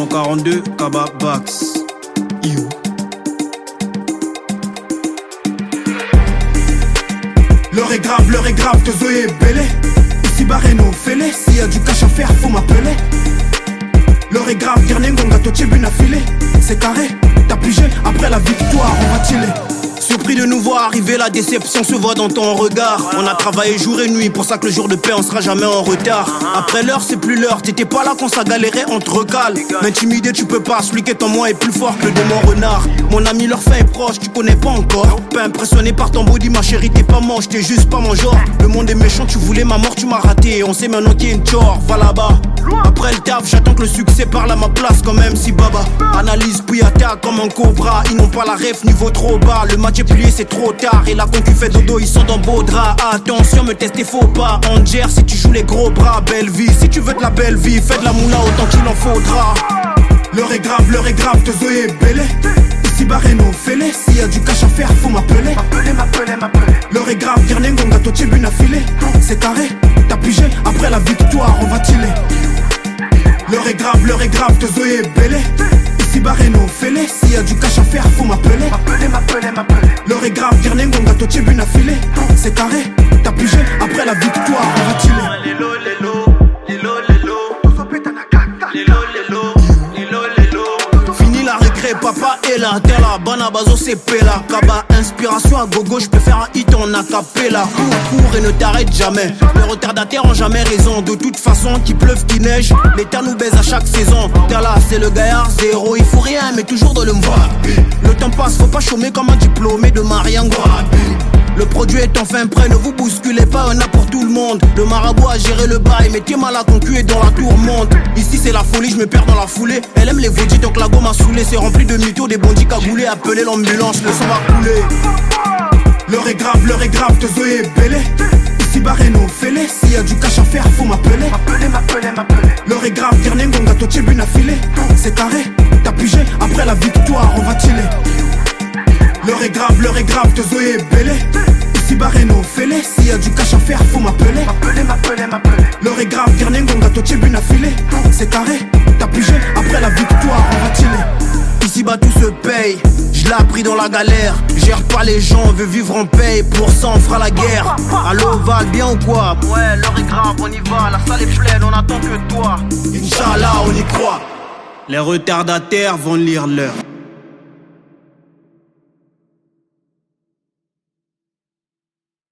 142 Kaba Bax. You. L'heure est grave, que Zoé est bêlée. Ici Barreno, fêlé. S'il y a du cash à faire, faut m'appeler. L'heure est grave, Girnengonga, Tochebune a filé. C'est carré, t'as pigé, après la victoire, on va chiller. Surpris de nous voir arriver, la déception se voit dans ton regard. On a travaillé jour et nuit, pour ça que le jour de paix on sera jamais en retard. Après l'heure c'est plus l'heure, t'étais pas là quand ça galérait, on te recale. M'intimider tu peux pas, celui qui est en moi est plus fort que le démon renard. Mon ami leur fin est proche, tu connais pas encore. Pas impressionné par ton body, ma chérie t'es pas moche, t'es juste pas mon genre. Le monde est méchant, tu voulais ma mort, tu m'as raté. On sait maintenant qu'il y a une chore, va là-bas. Après le taf, j'attends que le succès parle à ma place quand même si baba. Analyse puis attaque comme un cobra. Ils n'ont pas la ref, niveau trop bas. Le match est plié, c'est trop tard. Et la concu fait dodo, ils sont dans beau drap. Attention, me tester faux pas. En gère si tu joues les gros bras. Belle vie, si tu veux de la belle vie, fais de la moula autant qu'il en faudra. L'heure est grave, que Zoé est bêlée. Ici Barreno, fêlé. S'il y a du cash à faire, faut m'appeler. L'heure est grave, Girnengonga, Tochebune a filé. C'est carré, t'as pigé, après la victoire, on va chiller. L'heure est grave, que Zoé est bêlée. Ici Barreno, fêlé. S'il y a du cash à faire, faut m'appeler. L'heure est grave, Girnengonga, Tochebune a filé. C'est carré, t'as pigé, après la victoire, on va chiller. Fini la récré, papa est là. T'es là, Banabazo c'est Pela. Kaba, inspiration à gogo, j'peux faire un hit en acapella. Cours et ne t'arrête jamais. Les retardataires ont jamais raison. De toute façon, qu'il pleuve, qu'il neige, l'État nous baise à chaque saison. T'es là, c'est le gaillard zéro. Il faut rien, mais toujours de le voir. Le temps passe, faut pas chômer comme un diplômé de Mariango. Le produit est enfin prêt, ne vous bousculez pas, on a pour tout le monde. Le marabout a géré le bail, mais t'es mal à concu et dans la tourmente. Ici c'est la folie, je me perds dans la foulée. Elle aime les vaudis, donc la gomme a saoulé. C'est rempli de mythos, des bandits cagoulés. Appelez l'ambulance, le sang va couler. L'heure est grave, que Zoé est bêlée. Ici Barreno, fêlé. S'il y a du cash à faire, faut m'appeler. L'heure est grave, Girnengonga, Tochebune a filé. C'est carré, t'as pigé, après la victoire, on va chiller. L'heure est grave, que Zoé est bêlée. Ici Barreno, fêlé. S'il y a du cash à faire, faut m'appeler. L'heure est grave, Girnengonga, Tochebune a filé. C'est carré, t'as pigé, après la victoire, on va chiller. Ici bas tout se paye, je l'ai appris dans la galère. Gère pas les gens, veut vivre en paix. Pour ça on fera la guerre. Allo Val, bien ou quoi? Ouais, l'heure est grave, on y va. La salle est pleine, on attend que toi. Inch'Allah, on y croit. Les retardataires vont lire l'heure.